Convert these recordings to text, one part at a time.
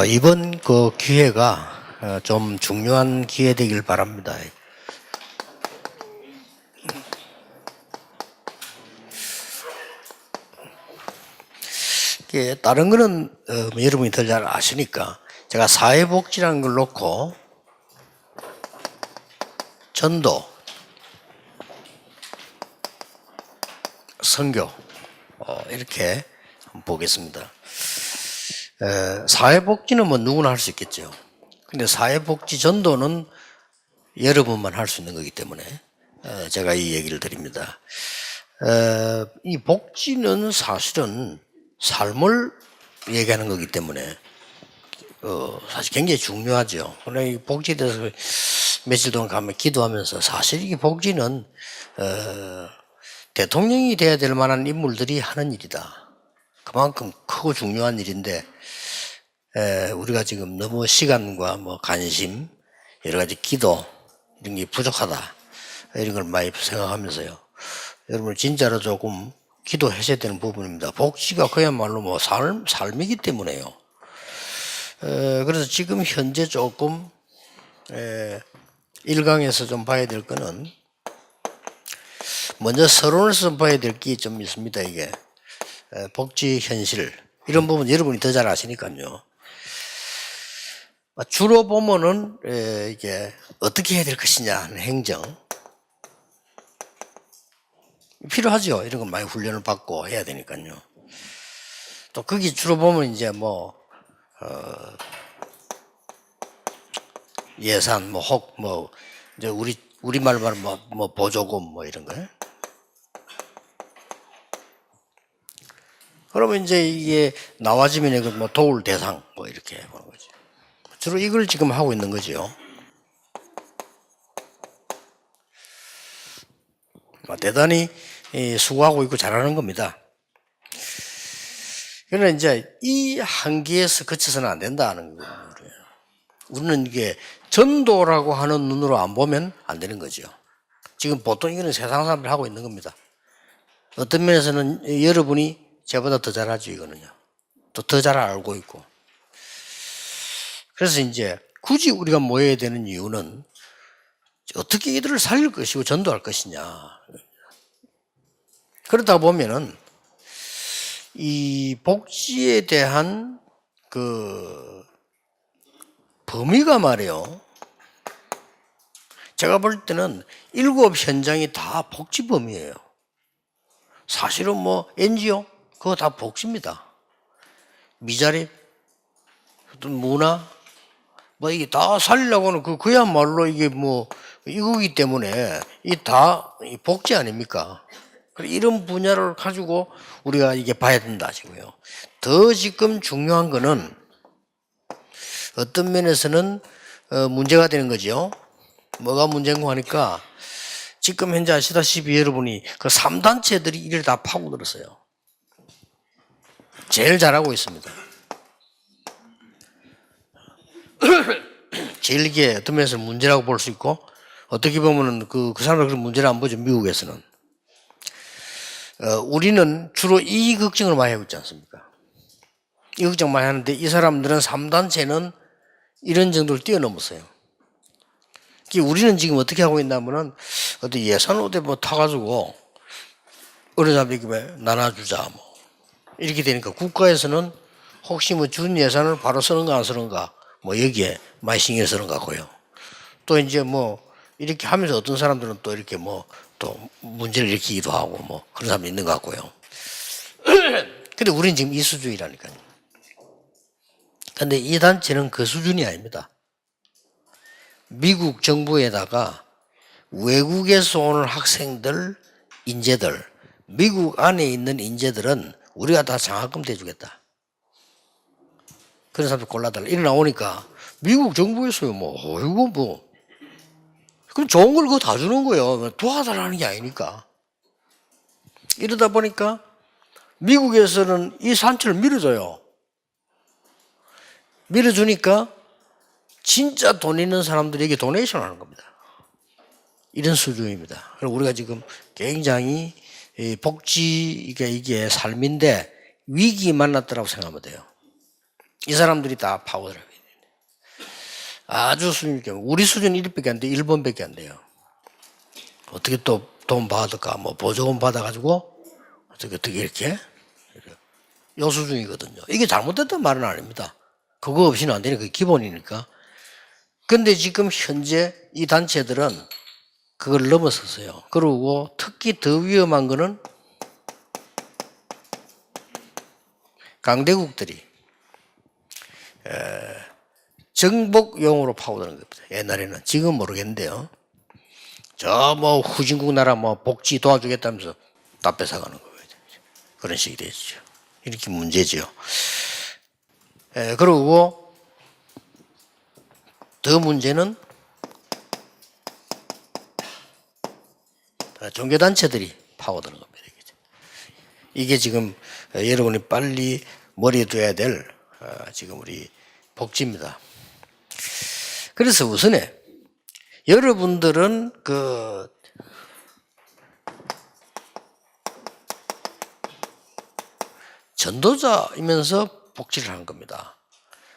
이번 그 기회가 좀 중요한 기회 되길 바랍니다. 다른 거는 여러분이 더 잘 아시니까 제가 사회복지라는 걸 놓고 전도, 선교 이렇게 한번 보겠습니다. 사회복지는 뭐 누구나 할 수 있겠죠. 근데 사회복지 전도는 여러분만 할 수 있는 거기 때문에 제가 이 얘기를 드립니다. 이 복지는 사실은 삶을 얘기하는 거기 때문에 사실 굉장히 중요하죠. 오늘 이 복지에 대해서 며칠 동안 가면 기도하면서 사실 이 복지는 대통령이 돼야 될 만한 인물들이 하는 일이다. 그만큼 크고 중요한 일인데 우리가 지금 너무 시간과 뭐 관심, 여러 가지 기도 이런 게 부족하다 이런 걸 많이 생각하면서요. 여러분 진짜로 조금 기도하셔야 되는 부분입니다. 복지가 그야말로 뭐 삶이기 때문에요. 그래서 지금 현재 조금 1강에서 좀 봐야 될 거는 먼저 서론에서 좀 봐야 될 게 좀 있습니다. 이게 복지 현실 이런 부분 여러분이 더 잘 아시니까요. 주로 보면은 이게 어떻게 해야 될 것이냐 하는 행정 필요하죠. 이런 건 많이 훈련을 받고 해야 되니까요. 또 거기 주로 보면 이제 뭐 예산 뭐 이제 우리말로 말하면 뭐 보조금 뭐 이런 거. 그러면 이제 이게 나와지면 뭐 도울 대상 뭐 이렇게 보는 거지. 주로 이걸 지금 하고 있는 거죠. 대단히 수고하고 있고 잘하는 겁니다. 그러나 이제 이 한계에서 그쳐서는 안 된다는 거예요. 우리는 이게 전도라고 하는 눈으로 안 보면 안 되는 거죠. 지금 보통 이거는 세상 사람들이 하고 있는 겁니다. 어떤 면에서는 여러분이 저보다 더 잘하죠, 이거는요. 또 더 잘 알고 있고. 그래서 이제 굳이 우리가 모여야 되는 이유는 어떻게 이들을 살릴 것이고 전도할 것이냐. 그러다 보면은 이 복지에 대한 그 범위가 말이에요. 제가 볼 때는 7 현장이 다 복지 범위예요. 사실은 뭐 NGO 그거 다 복지입니다. 미자립, 어떤 문화 뭐 이게 다 살리려고는 그야말로 이게 뭐 이거기 때문에 이 다 복지 아닙니까? 이런 분야를 가지고 우리가 이게 봐야 된다 지고요. 더 지금 중요한 거는 어떤 면에서는 문제가 되는 거죠. 뭐가 문제인가 하니까 지금 현재 아시다시피 여러분이 그 3단체들이 이를 다 파고들었어요. 제일 잘하고 있습니다. 제일 이게 어떤 면에서 문제라고 볼 수 있고 어떻게 보면은 그 사람들 그런 문제를 안 보죠. 미국에서는. 우리는 주로 이 걱정을 많이 하고 있지 않습니까? 이 걱정 많이 하는데 이 사람들은 3단체는 이런 정도를 뛰어넘었어요. 우리는 지금 어떻게 하고 있냐면은 어디 예산 어디 뭐 타가지고 어느 사람에게 나눠주자 뭐 이렇게 되니까 국가에서는 혹시 뭐 준 예산을 바로 쓰는가 안 쓰는가 뭐 여기에 많이 신경 쓰는 것 같고요. 또 이제 뭐 이렇게 하면서 어떤 사람들은 또 이렇게 뭐 또 문제를 일으키기도 하고 뭐 그런 사람이 있는 것 같고요. 근데 우리는 지금 이 수준이라니까요. 근데 이 단체는 그 수준이 아닙니다. 미국 정부에다가 외국에서 오는 학생들, 인재들, 미국 안에 있는 인재들은 우리가 다 장학금 대주겠다. 그런 사람들 골라달라. 이래 나오니까 미국 정부에서요, 이거 뭐. 그럼 좋은 걸 그거 다 주는 거예요. 도와달라는 게 아니니까. 이러다 보니까 미국에서는 이 산채를 밀어줘요. 밀어주니까 진짜 돈 있는 사람들에게 도네이션 하는 겁니다. 이런 수준입니다. 그리고 우리가 지금 굉장히 복지, 이게 삶인데 위기 만났더라고 생각하면 돼요. 이 사람들이 다 파워를 하게 돼요. 아주 수준 있게 우리 수준 1밖에 안 돼, 1번밖에 안 돼요. 어떻게 또 돈 받을까? 뭐 보조금 받아가지고 어떻게 이렇게 요 수준이거든요. 이게 잘못됐단 말은 아닙니다. 그거 없이는 안 되니 그게 기본이니까. 근데 지금 현재 이 단체들은 그걸 넘어섰어요. 그리고 특히 더 위험한 거는 강대국들이 정복용으로 파고드는 겁니다. 옛날에는. 지금 모르겠는데요. 저 뭐 후진국 나라 뭐 복지 도와주겠다면서 다 뺏어가는 거예요. 그런 식이 되죠. 이렇게 문제죠. 그리고 더 문제는 종교단체들이 파고드는 겁니다. 이게 지금 여러분이 빨리 머리에 둬야 될 지금 우리 복지입니다. 그래서 우선에 여러분들은 그 전도자이면서 복지를 하는 겁니다.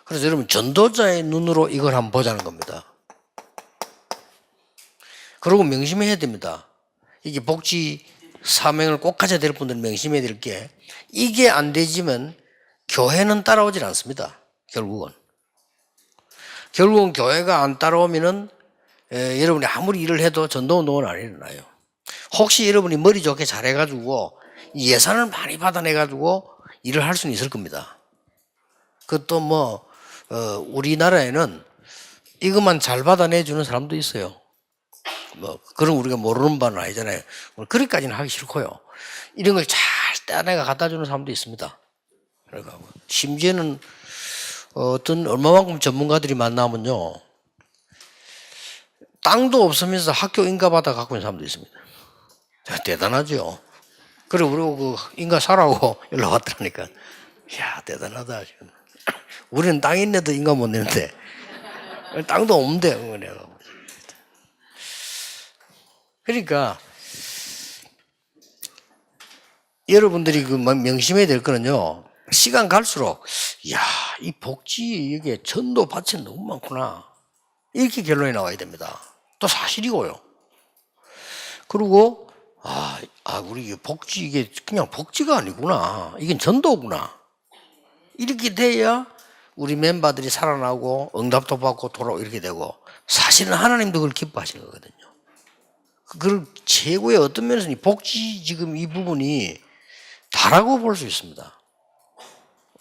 그래서 여러분 전도자의 눈으로 이걸 한번 보자는 겁니다. 그리고 명심해야 됩니다. 이게 복지 사명을 꼭 가져야 될 분들은 명심해야 될 게 이게 안 되지만 교회는 따라오질 않습니다. 결국은 교회가 안 따라오면은 여러분이 아무리 일을 해도 전도운동은 안 일어나요. 혹시 여러분이 머리 좋게 잘해가지고 예산을 많이 받아내가지고 일을 할 수는 있을 겁니다. 그것도 뭐 우리나라에는 이것만 잘 받아내주는 사람도 있어요. 뭐 그런 우리가 모르는 바는 아니잖아요. 그렇게까지는 하기 싫고요. 이런 걸 잘 따내가 갖다 주는 사람도 있습니다. 그러니까 심지어는 어떤 얼마만큼 전문가들이 만나면요, 땅도 없으면서 학교 인가받아 갖고 있는 사람도 있습니다. 대단하죠. 그리고 그 인가 사라고 연락 왔더라니까. 이야, 대단하다. 우리는 땅 있는데도 인가 못 내는데 땅도 없는데 내가. 그러니까 여러분들이 그 명심해야 될 거는요, 시간 갈수록 이야, 이 복지 이게 전도 밭이 너무 많구나, 이렇게 결론이 나와야 됩니다. 또 사실이고요. 그리고 우리 복지 이게 그냥 복지가 아니구나, 이건 전도구나, 이렇게 돼야 우리 멤버들이 살아나고 응답도 받고 돌아오고 이렇게 되고, 사실은 하나님도 그걸 기뻐하시는 거거든요. 그걸 최고의 어떤 면에서는 복지 지금 이 부분이 다라고 볼 수 있습니다.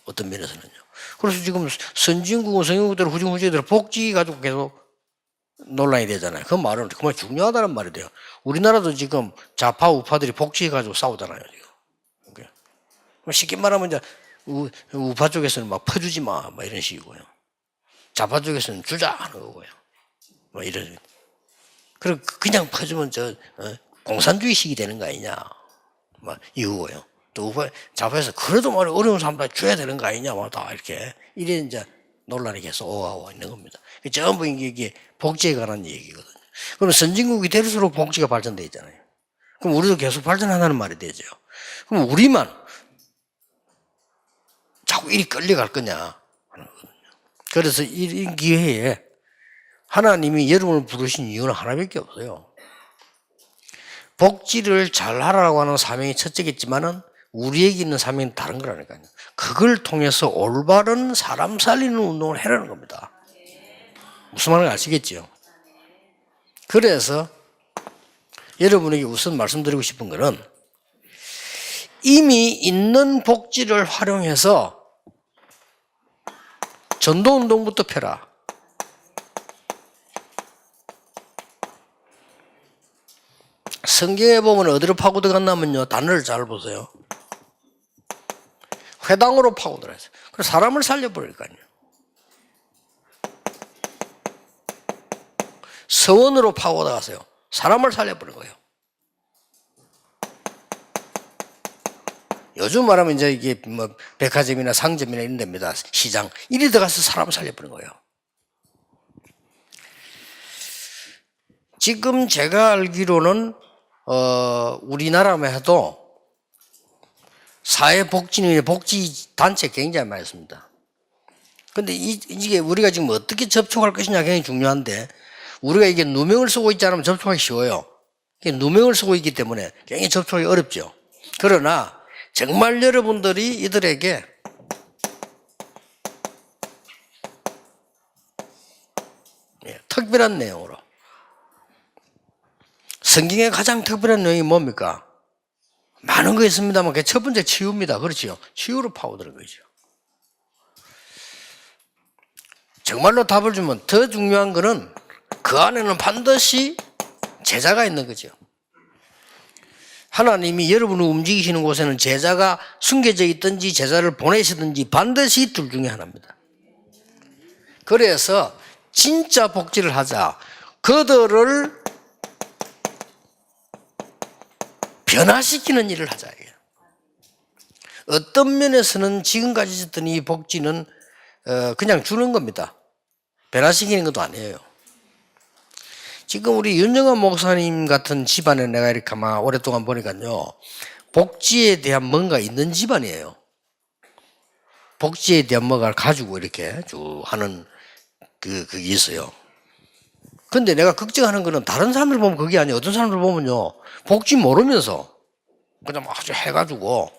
어떤 면에서는요. 그래서 지금 선진국은 선진국들 후진국들 복지 가지고 계속 논란이 되잖아요. 그 말은 정말 중요하다는 말이 돼요. 우리나라도 지금 좌파 우파들이 복지 가지고 싸우잖아요. 지금. 쉽게 말하면 이제 우파 쪽에서는 막 퍼주지 마, 이런 식이고요. 좌파 쪽에서는 주자 하는 거고요. 뭐 이런. 그리고 그냥 퍼주면 공산주의식이 되는 거 아니냐, 이거고요. 또 좌파에서 그래도 말이 어려운 사람들 줘야 되는 거 아니냐, 다 이렇게 이래 이제 논란이 계속 오가고 있는 겁니다. 전부 이게 복지에 관한 얘기거든요. 그럼 선진국이 될수록 복지가 발전돼 있잖아요. 그럼 우리도 계속 발전한다는 말이 되죠. 그럼 우리만 자꾸 이리 끌려갈 거냐 하는 거거든요. 그래서 이 기회에 하나님이 여러분을 부르신 이유는 하나밖에 없어요. 복지를 잘하라고 하는 사명이 첫째겠지만은 우리에게 있는 사명은 다른 거라니까요. 그걸 통해서 올바른 사람 살리는 운동을 해라는 겁니다. 무슨 말인지 아시겠죠? 그래서 여러분에게 우선 말씀드리고 싶은 거는 이미 있는 복지를 활용해서 전도운동부터 펴라. 성경에 보면 어디로 파고들어갔냐면요, 단어를 잘 보세요. 회당으로 파고들어갔어요. 그래서 사람을 살려버릴까요. 서원으로 파고들어갔어요. 사람을 살려버린 거예요. 요즘 말하면 이제 이게 뭐 백화점이나 상점이나 이런 데입니다. 시장. 이리 들어가서 사람을 살려버린 거예요. 지금 제가 알기로는 우리나라만 해도 사회복지는 복지단체 굉장히 많습니다. 근데 이게 우리가 지금 어떻게 접촉할 것이냐 굉장히 중요한데, 우리가 이게 누명을 쓰고 있지 않으면 접촉하기 쉬워요. 누명을 쓰고 있기 때문에 굉장히 접촉하기 어렵죠. 그러나 정말 여러분들이 이들에게 특별한 내용으로, 성경의 가장 특별한 내용이 뭡니까? 많은 거 있습니다만 그게 첫 번째 치유입니다. 그렇죠? 치유로 파고드는 거죠. 정말로 답을 주면 더 중요한 거는 그 안에는 반드시 제자가 있는 거죠. 하나님이 여러분을 움직이시는 곳에는 제자가 숨겨져 있든지 제자를 보내시든지 반드시 둘 중에 하나입니다. 그래서 진짜 복지를 하자. 그들을 변화시키는 일을 하자. 어떤 면에서는 지금까지 있었던 이 복지는 그냥 주는 겁니다. 변화시키는 것도 아니에요. 지금 우리 윤정환 목사님 같은 집안에 내가 이렇게 아마 오랫동안 보니까요, 복지에 대한 뭔가 있는 집안이에요. 복지에 대한 뭔가를 가지고 이렇게 쭉 하는 그게 있어요. 근데 내가 걱정하는 거는 다른 사람들 보면 그게 아니에요. 어떤 사람들 보면요, 복지 모르면서 그냥 아주 해가지고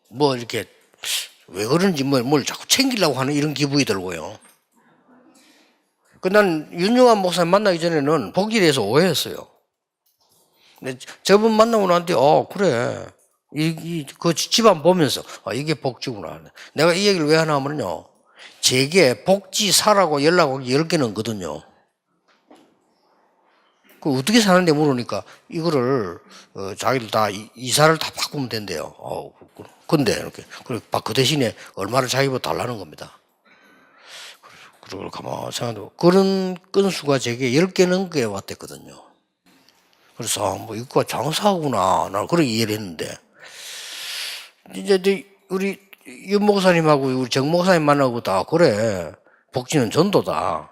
뭐 이렇게 왜 그런지 뭘 자꾸 챙기려고 하는 이런 기분이 들고요. 난 윤영환 목사님 만나기 전에는 복지에 대해서 오해했어요. 근데 저분 만나고 나한테 그래, 그 집안 보면서 이게 복지구나. 내가 이 얘기를 왜 하나 하면요, 제게 복지사라고 연락 오기 10개는 거든요. 그 어떻게 사는데 물으니까 이거를 자기들 다 이사를 다 바꾸면 된대요. 근데 이렇게 그 대신에 얼마를 자기보다 달라는 겁니다. 그리고 가만히 생각해도 그런 건수가 제게 10개 넘게 왔댔거든요. 그래서 뭐 이거 장사하구나, 나는 그렇게 이해를 했는데, 이제 우리 윤 목사님하고 우리 정 목사님 만나고 다 그래, 복지는 전도다,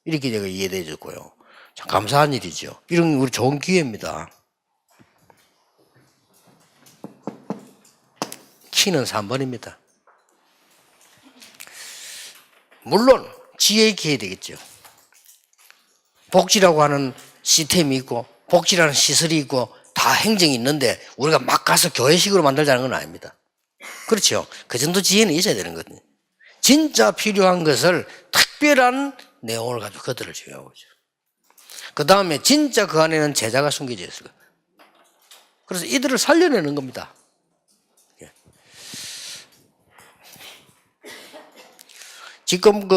이렇게 제가 이해돼졌고요. 참 감사한 일이죠. 이런 우리 좋은 기회입니다. 키는 3번입니다. 물론 지혜의 기회 되겠죠. 복지라고 하는 시스템이 있고 복지라는 시설이 있고 다 행정이 있는데 우리가 막 가서 교회식으로 만들자는 건 아닙니다. 그렇죠. 그 정도 지혜는 있어야 되는 거거든요. 진짜 필요한 것을 특별한 내용을 가지고 그들을 중요하고 있죠. 그 다음에 진짜 그 안에는 제자가 숨겨져 있어요. 그래서 이들을 살려내는 겁니다. 지금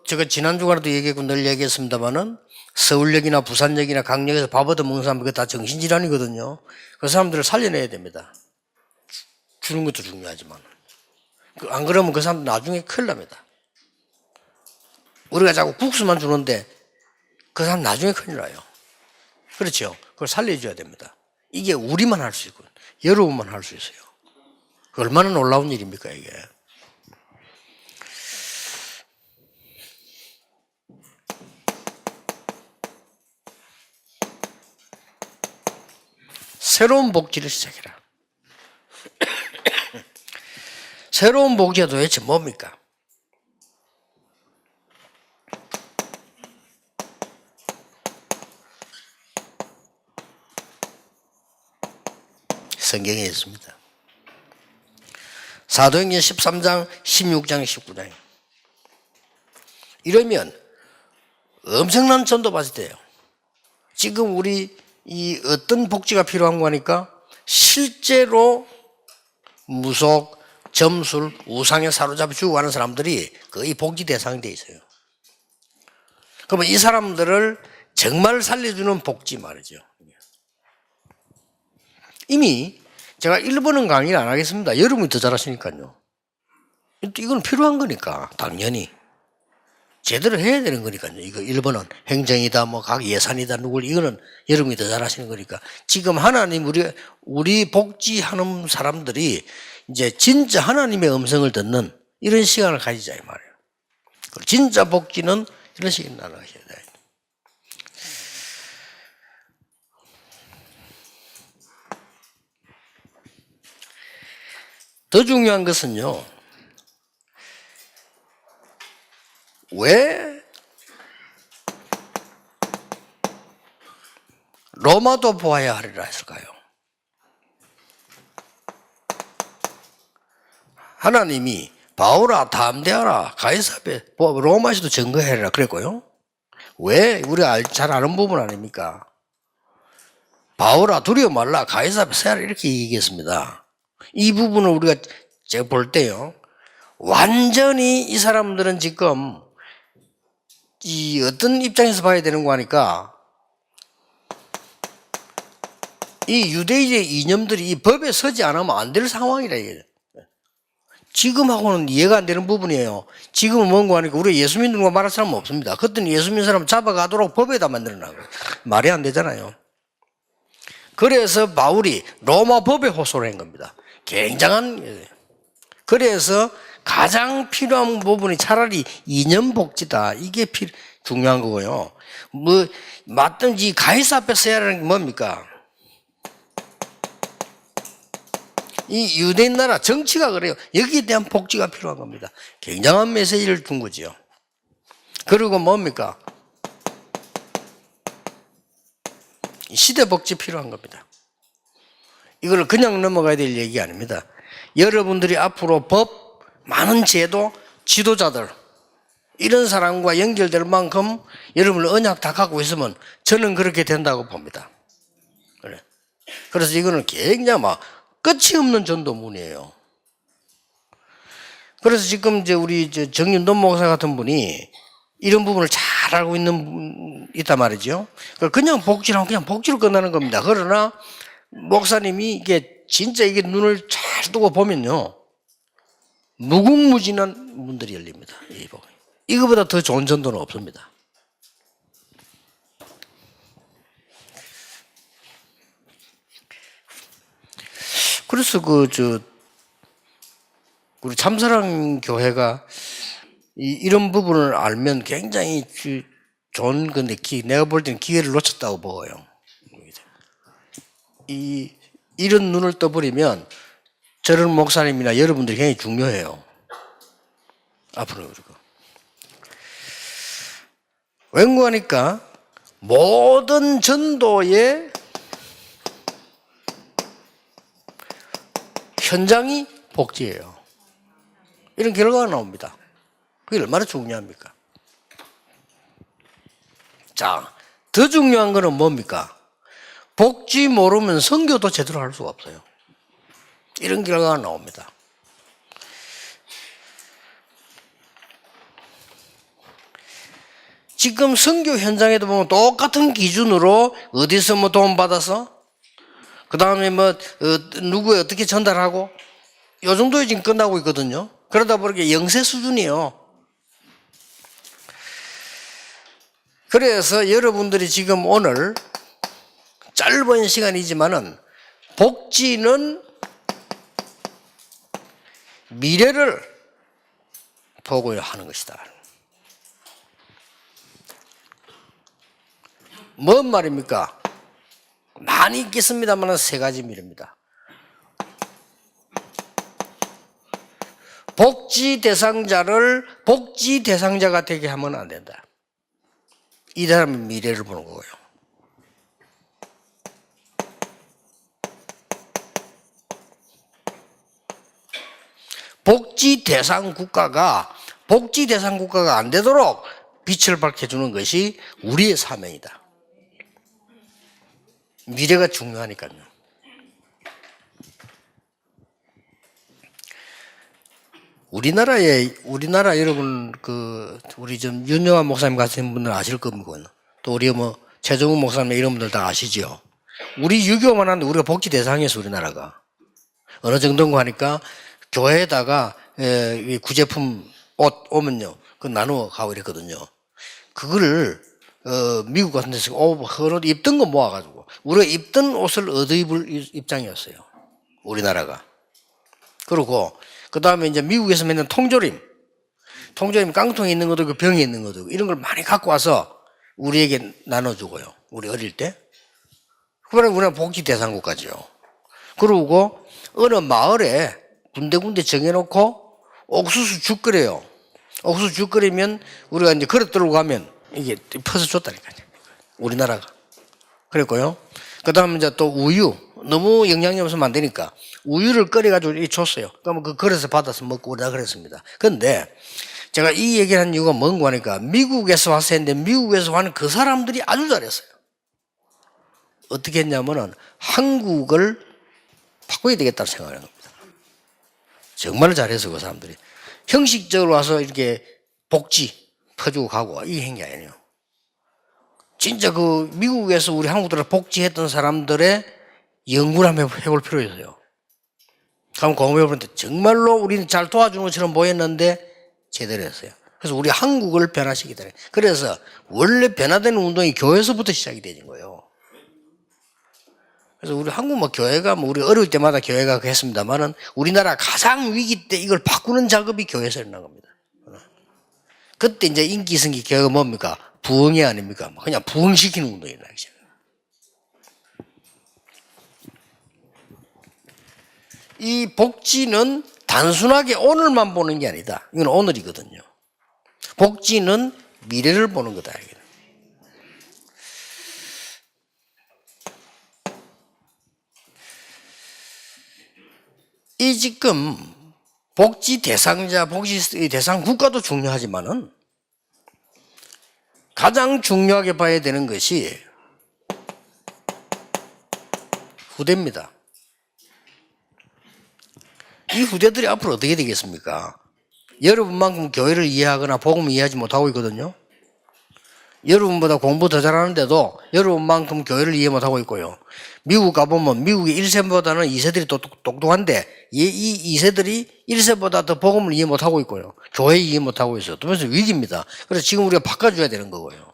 제가 지난 주간에도 얘기했고 늘 얘기했습니다만은 서울역이나 부산역이나 강역에서 밥 얻어먹는 사람, 그게 다 정신질환이거든요. 그 사람들을 살려내야 됩니다. 주는 것도 중요하지만. 안 그러면 그 사람들 나중에 큰일 납니다. 우리가 자꾸 국수만 주는데 그 사람 나중에 큰일 나요. 그렇죠. 그걸 살려줘야 됩니다. 이게 우리만 할 수 있고 여러분만 할 수 있어요. 얼마나 놀라운 일입니까 이게. 새로운 복지를 시작해라. 새로운 복지가 도대체 뭡니까? 성경에 있습니다. 사도행전 13장, 16장, 19장. 이러면 엄청난 전도 받을 때예요. 지금 우리 이 어떤 복지가 필요한 거니까 실제로 무속, 점술, 우상에 사로잡혀 죽어가는 사람들이 거의 복지 대상이 돼 있어요. 그러면 이 사람들을 정말 살려주는 복지 말이죠. 이미 제가 1번은 강의를 안 하겠습니다. 여러분이 더 잘하시니까요. 이건 필요한 거니까 당연히 제대로 해야 되는 거니까요. 이거 1번은 행정이다, 뭐 각 예산이다, 누굴, 이거는 여러분이 더 잘하시는 거니까. 지금 하나님 우리 복지하는 사람들이 이제 진짜 하나님의 음성을 듣는 이런 시간을 가지자 이 말이에요. 진짜 복지는 이런 식으로 나눠가셔야 돼요. 더 중요한 것은요, 왜 로마도 보아야 하리라 했을까요? 하나님이 바울아 담대하라 가이사 앞에 로마시도 증거해라 그랬고요. 왜? 우리가 잘 아는 부분 아닙니까? 바울아 두려워 말라 가이사 앞에 서야라 이렇게 얘기했습니다. 이 부분을 우리가 제가 볼 때요, 완전히 이 사람들은 지금 이 어떤 입장에서 봐야 되는 거 하니까 이 유대인의 이념들이 이 법에 서지 않으면 안 될 상황이라 이거예요. 지금하고는 이해가 안 되는 부분이에요. 지금은 뭔가 하니까 우리 예수 믿는 거 말할 사람은 없습니다. 그때는 예수 믿는 사람 잡아가도록 법에다 만들어놔요. 말이 안 되잖아요. 그래서 바울이 로마 법에 호소를 한 겁니다. 굉장한. 그래서 가장 필요한 부분이 차라리 이념 복지다. 이게 중요한 거고요. 뭐 맞든지 가이사 앞에 서야 하는 게 뭡니까? 이 유대인 나라 정치가 그래요. 여기에 대한 복지가 필요한 겁니다. 굉장한 메시지를 준 거죠. 그리고 뭡니까? 시대 복지 필요한 겁니다. 이걸 그냥 넘어가야 될 얘기 아닙니다. 여러분들이 앞으로 법, 많은 제도, 지도자들 이런 사람과 연결될 만큼 여러분을 언약 다 갖고 있으면 저는 그렇게 된다고 봅니다. 그래. 그래서 이거는 굉장히 막 끝이 없는 전도문이에요. 그래서 지금 이제 우리 정윤돈 목사 같은 분이 이런 부분을 잘 알고 있단 말이죠. 그냥 복지라면 그냥 복지로 끝나는 겁니다. 그러나 목사님이 이게 진짜 이게 눈을 잘 두고 보면요, 무궁무진한 문들이 열립니다. 이거보다 더 좋은 전도는 없습니다. 그래서 우리 참사랑 교회가 이런 부분을 알면 굉장히 좋은 건데 내가 볼 때는 기회를 놓쳤다고 보여요. 이런 눈을 떠버리면 저런 목사님이나 여러분들이 굉장히 중요해요. 앞으로 그리고 왠고하니까 모든 전도의 현장이 복지예요. 이런 결과가 나옵니다. 그게 얼마나 중요합니까? 자, 더 중요한 거는 뭡니까? 복지 모르면 선교도 제대로 할 수가 없어요. 이런 결과가 나옵니다. 지금 선교 현장에도 보면 똑같은 기준으로 어디서 뭐 도움 받아서 그 다음에 뭐 누구에 어떻게 전달하고 요 정도에 지금 끝나고 있거든요. 그러다 보니까 영세 수준이에요. 그래서 여러분들이 지금 오늘 짧은 시간이지만은 복지는 미래를 보고 하는 것이다. 뭔 말입니까? 많이 있겠습니다만 세 가지 미래입니다. 복지 대상자를 복지 대상자가 되게 하면 안 된다. 이 사람의 미래를 보는 거고요. 복지 대상 국가가 안 되도록 빛을 밝혀주는 것이 우리의 사명이다. 미래가 중요하니까요. 우리나라 여러분 우리 좀 윤영환 목사님 같은 분들 아실 겁니다. 또 우리 뭐 최종훈 목사님 이런 분들 다 아시죠. 우리 유교만 하는데 우리가 복지 대상이었어. 우리나라가 어느 정도인가 하니까 교회에다가 구제품 옷 오면요 그 나누어 가고 이랬거든요. 그거를 미국 같은 데서 그런 입던 거 모아가지고 우리가 입던 옷을 얻어 입을 입장이었어요. 우리나라가. 그리고 그 다음에 이제 미국에서 맨날 통조림 깡통에 있는 것도 그 병에 있는 것도 이런 걸 많이 갖고 와서 우리에게 나눠주고요. 우리 어릴 때. 그러면 우리는 복지 대상국가죠. 그리고 어느 마을에 군데군데 정해놓고 옥수수 죽 끓여요. 옥수수 죽 끓이면 우리가 이제 그릇 들고 가면 이게 퍼서 줬다니까요. 우리나라가. 그랬고요. 그 다음에 이제 또 우유. 너무 영양이 없으면 안 되니까 우유를 끓여가지고 이렇게 줬어요. 그러면 그 그릇에 받아서 먹고 우리가 그랬습니다. 그런데 제가 이 얘기를 한 이유가 뭔가 하니까 미국에서 왔을 텐데 미국에서 와는 그 사람들이 아주 잘했어요. 어떻게 했냐면은 한국을 바꿔야 되겠다는 생각을 한 겁니다. 정말 잘해서 그 사람들이. 형식적으로 와서 이렇게 복지 퍼주고 가고 이 행위 아니에요. 진짜 그 미국에서 우리 한국들을 복지했던 사람들의 연구를 한번 해볼 필요가 있어요. 그럼 고모해보는데 정말로 우리는 잘 도와주는 것처럼 보였는데 제대로 했어요. 그래서 우리 한국을 변화시키더래. 그래서 원래 변화되는 운동이 교회에서부터 시작이 되는 거예요. 그래서 우리 한국 뭐 교회가 뭐 우리 어려울 때마다 교회가 했습니다만은 우리나라 가장 위기 때 이걸 바꾸는 작업이 교회에서 일어난 겁니다. 그때 이제 인기 승기 교회가 뭡니까? 부흥이 아닙니까? 그냥 부흥시키는 운동이 일어나기 시작해요. 이 복지는 단순하게 오늘만 보는 게 아니다. 이건 오늘이거든요. 복지는 미래를 보는 거다. 이 지금 복지 대상자, 복지 대상 국가도 중요하지만은 가장 중요하게 봐야 되는 것이 후대입니다. 이 후대들이 앞으로 어떻게 되겠습니까? 여러분만큼 교회를 이해하거나 복음을 이해하지 못하고 있거든요. 여러분보다 공부 더 잘하는데도 여러분만큼 교회를 이해 못하고 있고요. 미국 가보면 미국의 1세보다는 2세들이 똑똑한데 이 2세들이 1세보다 더 복음을 이해 못하고 있고요. 교회 이해 못하고 있어요. 그래서 위기입니다. 그래서 지금 우리가 바꿔줘야 되는 거고요.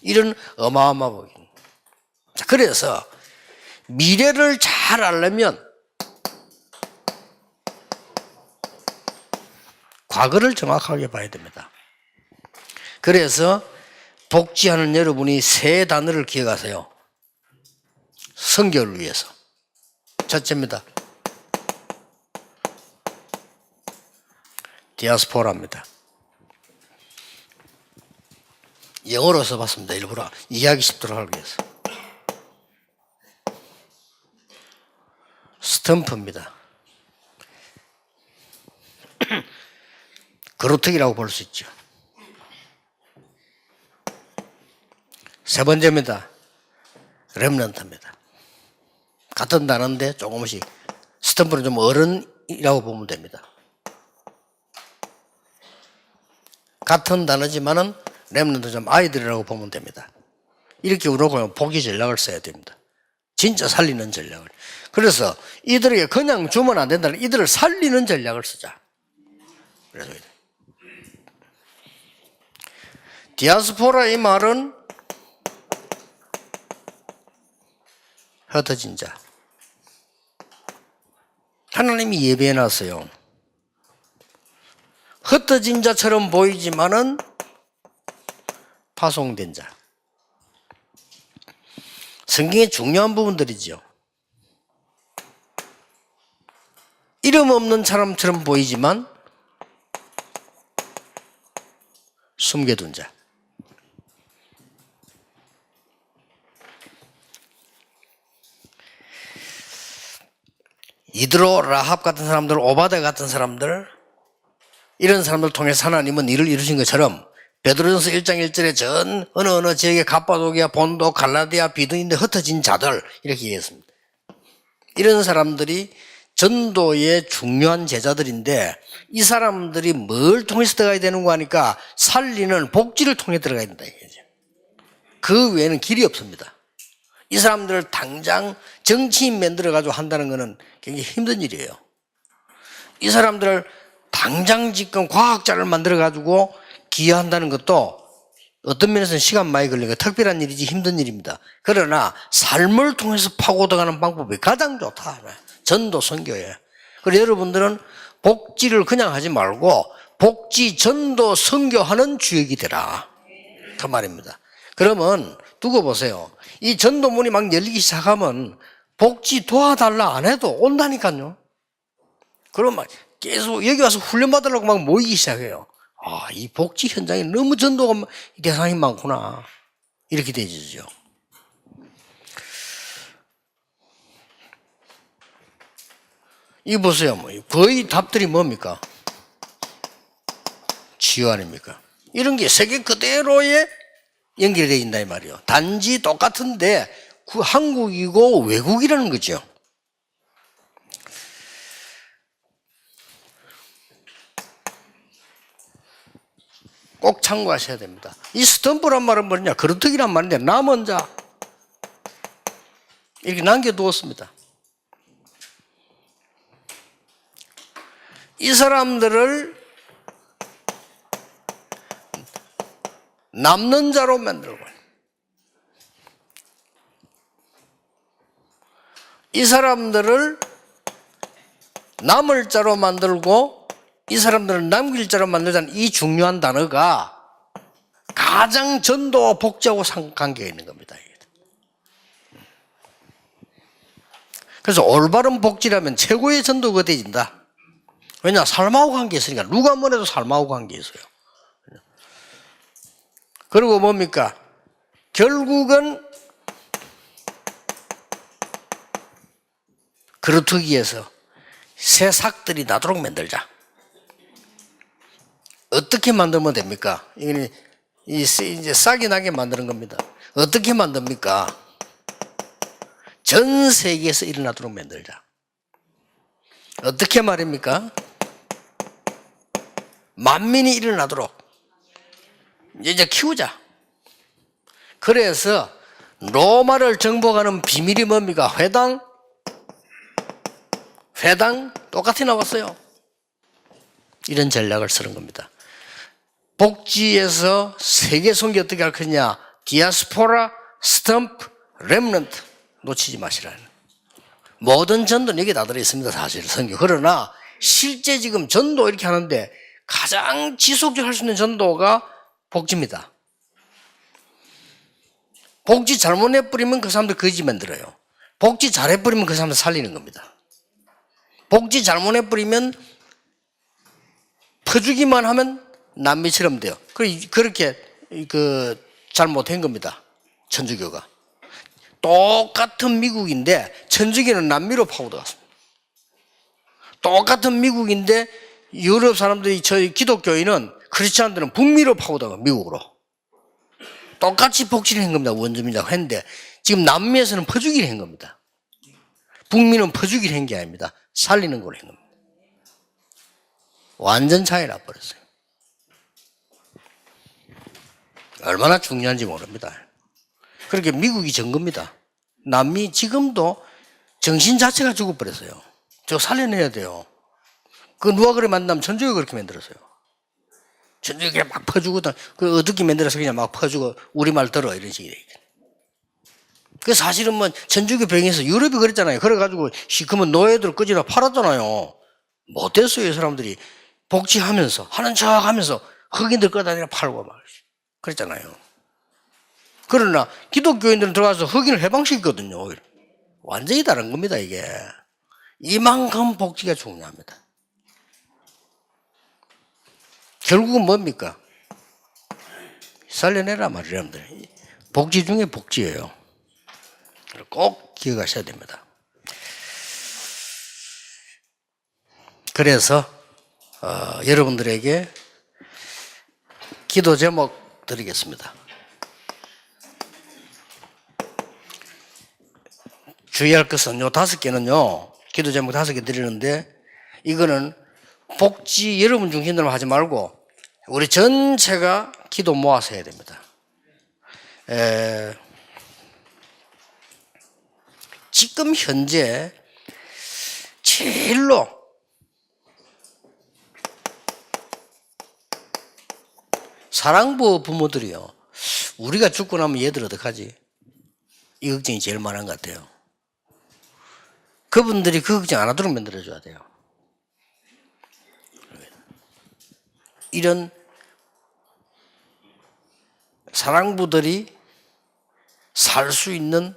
이런 어마어마한. 자, 그래서 미래를 잘 알려면 과거를 정확하게 봐야 됩니다. 그래서 복지하는 여러분이 세 단어를 기억하세요. 선교를 위해서. 첫째입니다. 디아스포라입니다. 영어로 써봤습니다. 일부러 이해하기 쉽도록 하기 위해서. 스탬프입니다. 그루터기라고 볼 수 있죠. 세 번째입니다. 렘넌트입니다. 같은 단어인데 조금씩 스탬프는 좀 어른이라고 보면 됩니다. 같은 단어지만은 렘넌트 좀 아이들이라고 보면 됩니다. 이렇게 우리가 복귀 전략을 써야 됩니다. 진짜 살리는 전략을. 그래서 이들에게 그냥 주면 안 된다. 이들을 살리는 전략을 쓰자. 그래서 디아스포라 이 말은 흩어진 자. 하나님이 예배해 놨어요. 흩어진 자처럼 보이지만은 파송된 자. 성경의 중요한 부분들이죠. 이름 없는 사람처럼 보이지만 숨겨둔 자. 이드로, 라합 같은 사람들, 오바데 같은 사람들, 이런 사람들 통해서 하나님은 일을 이루신 것처럼 베드로전서 1장 1절에 어느 지역에 갑바도기아, 본도, 갈라디아, 비두인데 흩어진 자들 이렇게 얘기했습니다. 이런 사람들이 전도의 중요한 제자들인데 이 사람들이 뭘 통해서 들어가야 되는 거 하니까 살리는 복지를 통해 들어가야 된다. 그 외에는 길이 없습니다. 이 사람들을 당장 정치인 만들어가지고 한다는 것은 굉장히 힘든 일이에요. 이 사람들을 당장 지금 과학자를 만들어가지고 기여한다는 것도 어떤 면에서는 시간 많이 걸리니까 특별한 일이지 힘든 일입니다. 그러나 삶을 통해서 파고들어가는 방법이 가장 좋다. 전도 선교예요. 그래서 여러분들은 복지를 그냥 하지 말고 복지 전도 선교하는 주역이 되라. 그 말입니다. 그러면 두고 보세요. 이 전도문이 막 열리기 시작하면 복지 도와달라 안 해도 온다니까요. 그럼 막 계속 여기 와서 훈련받으려고 막 모이기 시작해요. 이 복지 현장에 너무 전도가 대상이 많구나. 이렇게 되죠. 이 보세요. 거의 답들이 뭡니까? 치유 아닙니까? 이런 게 세계 그대로에 연결되어 있다 이 말이에요. 단지 똑같은데 한국이고 외국이라는 거죠. 꼭 참고하셔야 됩니다. 이 스탬프란 말은 뭐냐? 그루터기란 말인데 남은 자 이렇게 남겨두었습니다. 이 사람들을 남는 자로 만들고 이 사람들을 남을 자로 만들고 이 사람들을 남길 자로 만들자는 이 중요한 단어가 가장 전도와 복지하고 관계가 있는 겁니다. 그래서 올바른 복지라면 최고의 전도가 되진다. 왜냐? 삶하고 관계 있으니까. 누가 뭐래도 삶하고 관계 있어요. 그리고 뭡니까? 결국은 그루터기에서 새싹들이 나도록 만들자. 어떻게 만들면 됩니까? 이제 싹이 나게 만드는 겁니다. 어떻게 만듭니까? 전 세계에서 일어나도록 만들자. 어떻게 말입니까? 만민이 일어나도록 이제 키우자. 그래서 로마를 정복하는 비밀이 뭡니까? 회당 똑같이 나왔어요. 이런 전략을 쓰는 겁니다. 복지에서 세계 선교 어떻게 할 거냐? 디아스포라, 스탬프, 렘넌트 놓치지 마시라는. 모든 전도는 여기 다 들어있습니다. 사실 선교. 그러나 실제 지금 전도 이렇게 하는데 가장 지속적으로 할 수 있는 전도가 복지입니다. 복지 잘못해버리면 그 사람들 거지 만들어요. 복지 잘해버리면 그 사람들 살리는 겁니다. 복지 잘못해버리면 퍼주기만 하면 남미처럼 돼요. 그렇게 잘못한 겁니다. 천주교가. 똑같은 미국인데 천주교는 남미로 파고들었습니다. 똑같은 미국인데 유럽 사람들이 저희 기독교인은 크리스찬들은 북미로 파고들어 미국으로. 똑같이 복지를 한 겁니다. 원주민이라고 했는데 지금 남미에서는 퍼주기를 한 겁니다. 북미는 퍼주기를 한 게 아닙니다. 살리는 걸 한 겁니다. 완전 차이 나버렸어요. 얼마나 중요한지 모릅니다. 그렇게 미국이 전 겁니다. 남미 지금도 정신 자체가 죽어버렸어요. 저 살려내야 돼요. 그 누가 그래 만나면 천주교가 그렇게 만들었어요. 천주교가 막 퍼주고 그 어둡게 만들어서 그냥 막 퍼주고 우리말 들어 이런 식이에요. 그 사실은 뭐 천주교 병에서 유럽이 그랬잖아요. 그래가지고 시커먼 노예들 끄지라 팔았잖아요. 못됐어요. 이 사람들이 복지하면서 하는 척 하면서 흑인들 끌어다니라 팔고 막 그랬잖아요. 그러나 기독교인들은 들어가서 흑인을 해방시켰거든요. 완전히 다른 겁니다. 이게 이만큼 복지가 중요합니다. 결국은 뭡니까? 살려내라 말이에요. 여러분들. 복지 중에 복지예요. 꼭 기억하셔야 됩니다. 그래서 여러분들에게 기도 제목 드리겠습니다. 주의할 것은 요 5개는요. 기도 제목 5개 드리는데 이거는 복지 여러분 중심으로 하지 말고 우리 전체가 기도 모아서 해야 됩니다. 지금 현재 제일로 사랑부 부모들이요. 우리가 죽고 나면 얘들 어떡하지? 이 걱정이 제일 많은 것 같아요. 그분들이 그 걱정 안 하도록 만들어줘야 돼요. 이런 사랑부들이 살 수 있는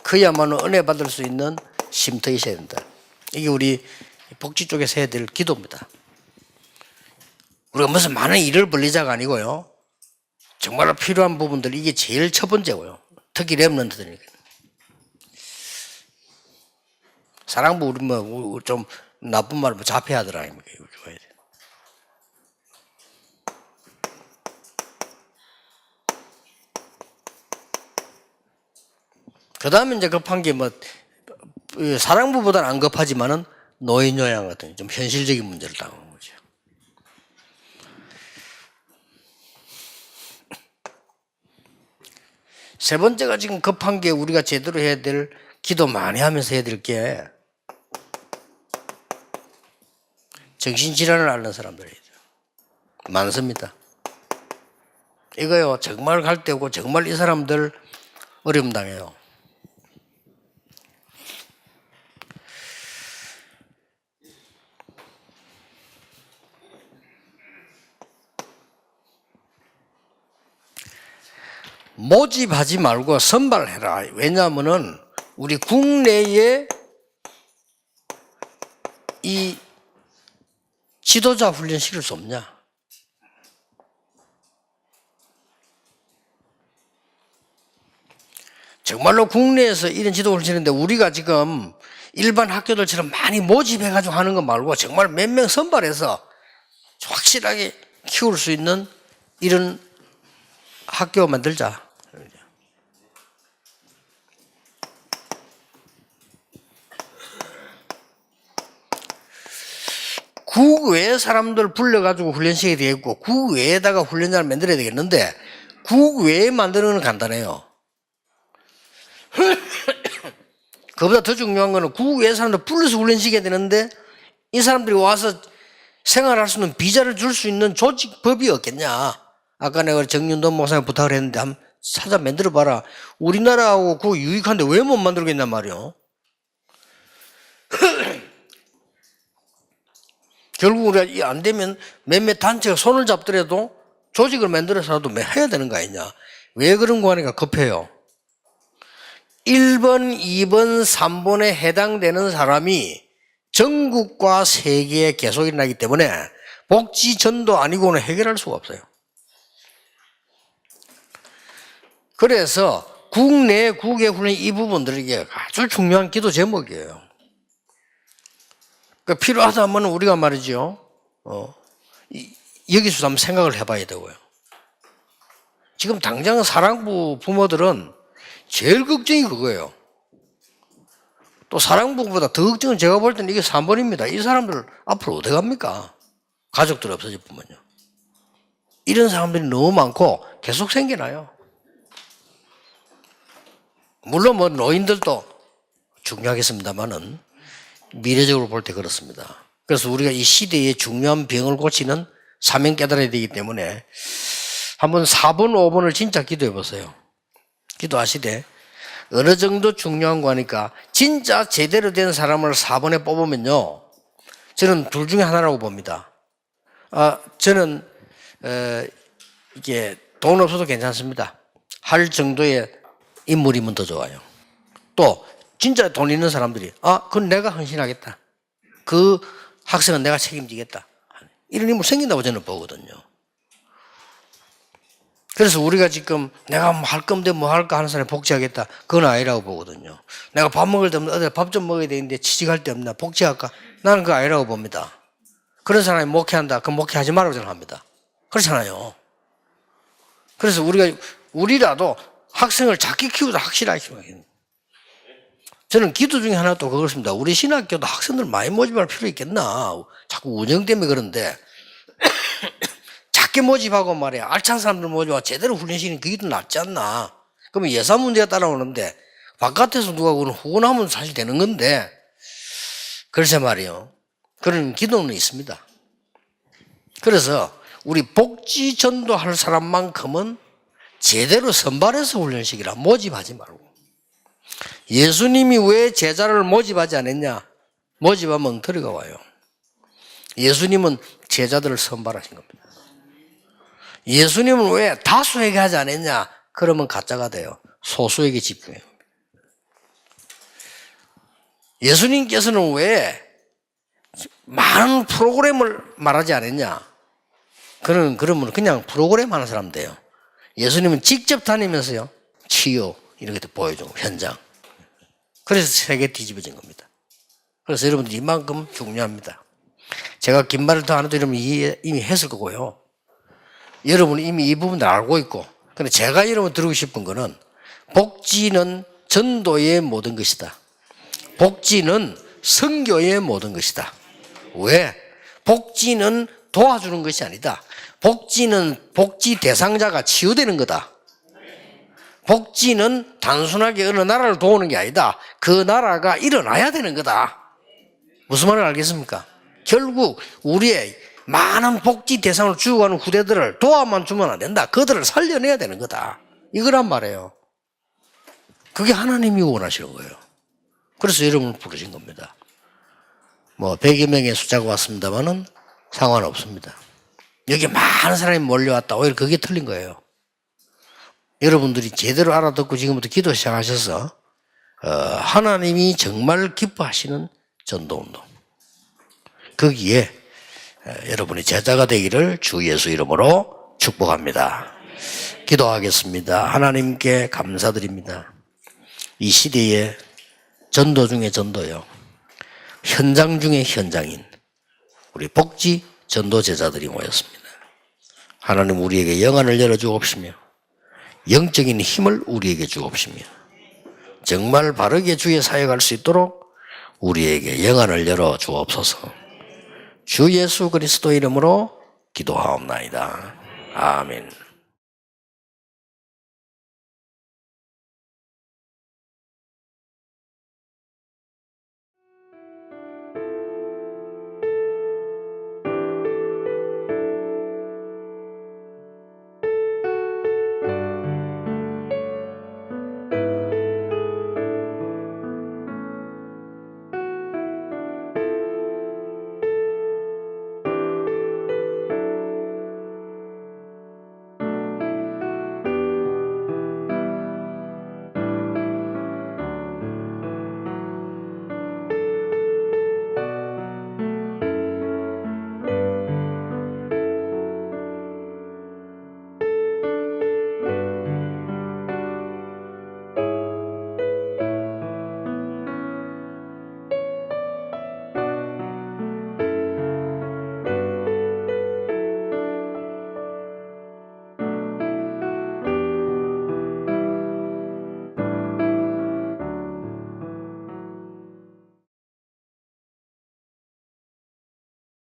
그야말로 은혜 받을 수 있는 쉼터에 있어야 된다. 이게 우리 복지 쪽에서 해야 될 기도입니다. 우리가 무슨 많은 일을 벌리자가 아니고요. 정말로 필요한 부분들, 이게 제일 첫 번째고요. 특히 렘넌트들이니까. 사랑부 우리 뭐 좀 나쁜 말로 자폐하더라 아닙니까? 이거 줘야 돼. 그 다음에 이제 급한 게 뭐 사랑부보다는 안 급하지만은 노인 요양 같은 좀 현실적인 문제를 당하는 거죠. 세 번째가 지금 급한 게 우리가 제대로 해야 될, 기도 많이 하면서 해야 될 게 정신질환을 앓는 사람들이에요. 많습니다. 이거요, 정말 갈 때고 정말 이 사람들 어려움 당해요. 모집하지 말고 선발해라. 왜냐하면은 우리 국내에 이 지도자 훈련 실을 수 없냐? 정말로 국내에서 이런 지도 훈련인데 우리가 지금 일반 학교들처럼 많이 모집해가지고 하는 거 말고 정말 몇 명 선발해서 확실하게 키울 수 있는 이런 학교 만들자. 국외 사람들 불러가지고 훈련시켜야 되겠고 국외에다가 훈련장을 만들어야 되겠는데 국외에 만드는 건 간단해요. 그보다 더 중요한 거는 국외 사람들 불러서 훈련시켜야 되는데 이 사람들이 와서 생활할 수 있는 비자를 줄 수 있는 조직법이 없겠냐. 아까 내가 정윤돈 목사님 부탁을 했는데 한번 찾아 만들어봐라. 우리나라하고 그거 유익한데 왜 못 만들겠냔 말이요. 결국 우리가 안 되면 몇몇 단체가 손을 잡더라도 조직을 만들어서라도 해야 되는 거 아니냐. 왜 그런 거 하니까 급해요. 1번, 2번, 3번에 해당되는 사람이 전국과 세계에 계속 일어나기 때문에 복지전도 아니고는 해결할 수가 없어요. 그래서 국내 국외 훈련 이 부분들이 아주 중요한 기도 제목이에요. 그러니까 필요하다면 우리가 말이죠. 여기서 한번 생각을 해봐야 되고요. 지금 당장 사랑부 부모들은 제일 걱정이 그거예요. 또 사랑부보다 더 걱정은 제가 볼 때는 이게 3번입니다. 이 사람들 앞으로 어디 갑니까? 가족들 없어질 뿐만요. 이런 사람들이 너무 많고 계속 생겨나요. 물론 뭐 노인들도 중요하겠습니다만은 미래적으로 볼 때 그렇습니다. 그래서 우리가 이 시대의 중요한 병을 고치는 사명 깨달아야 되기 때문에 한번 4번, 5번을 진짜 기도해 보세요. 기도하시되 어느 정도 중요한 거니까 진짜 제대로 된 사람을 4번에 뽑으면요. 저는 둘 중에 하나라고 봅니다. 저는 이게 돈 없어도 괜찮습니다. 할 정도의 인물이면 더 좋아요. 또 진짜 돈 있는 사람들이 그건 내가 헌신하겠다. 그 학생은 내가 책임지겠다. 이런 인물 생긴다고 저는 보거든요. 그래서 우리가 지금 내가 뭐 할 건데 뭐 할까 하는 사람이 복지하겠다. 그건 아니라고 보거든요. 내가 밥 먹을 데 없나 어디 밥 좀 먹어야 되는데 취직할 데 없나 복지할까? 나는 그거 아니라고 봅니다. 그런 사람이 목회한다. 그럼 목회하지 말라고 저는 합니다. 그렇잖아요. 그래서 우리라도 학생을 작게 키우자 확실하게 키워야. 저는 기도 중에 하나 또 그렇습니다. 우리 신학교도 학생들 많이 모집할 필요 있겠나? 자꾸 운영 때문에 그런데 작게 모집하고 말이야. 알찬 사람들 모집하고 제대로 훈련시키는 그게 더 낫지 않나? 그러면 예산 문제가 따라오는데 바깥에서 누가 그건 후원하면 사실 되는 건데 글쎄 말이요. 그런 기도는 있습니다. 그래서 우리 복지 전도할 사람만큼은 제대로 선발해서 훈련시키라. 모집하지 말고. 예수님이 왜 제자를 모집하지 않았냐? 모집하면 엉터리가 와요. 예수님은 제자들을 선발하신 겁니다. 예수님은 왜 다수에게 하지 않았냐? 그러면 가짜가 돼요. 소수에게 집중해요. 예수님께서는 왜 많은 프로그램을 말하지 않았냐? 그러면 그냥 프로그램 하는 사람 돼요. 예수님은 직접 다니면서요. 치유 이렇게 보여주고 현장. 그래서 세계 뒤집어진 겁니다. 그래서 여러분들 이만큼 중요합니다. 제가 긴 말을 더 안 해도 여러분 이미 했을 거고요. 여러분은 이미 이 부분을 알고 있고, 근데 제가 여러분 드리고 싶은 거는 복지는 전도의 모든 것이다. 복지는 선교의 모든 것이다. 왜? 복지는 도와주는 것이 아니다. 복지는 복지 대상자가 치유되는 거다. 복지는 단순하게 어느 나라를 도우는 게 아니다. 그 나라가 일어나야 되는 거다. 무슨 말을 알겠습니까? 결국 우리의 많은 복지 대상을 죽어가는 후대들을 도와만 주면 안 된다. 그들을 살려내야 되는 거다. 이거란 말이에요. 그게 하나님이 원하시는 거예요. 그래서 여러분을 부르신 겁니다. 100여 명의 숫자가 왔습니다만은 상관없습니다. 여기 많은 사람이 몰려왔다. 오히려 그게 틀린 거예요. 여러분들이 제대로 알아듣고 지금부터 기도 시작하셔서 하나님이 정말 기뻐하시는 전도운동, 거기에 여러분이 제자가 되기를 주 예수 이름으로 축복합니다. 기도하겠습니다. 하나님께 감사드립니다. 이 시대에 전도 중에 전도요, 현장 중에 현장인 우리 복지 전도 제자들이 모였습니다. 하나님 우리에게 영안을 열어주옵시며 영적인 힘을 우리에게 주옵시며 정말 바르게 주의 사역할 수 있도록 우리에게 영안을 열어 주옵소서. 주 예수 그리스도 이름으로 기도하옵나이다. 아멘.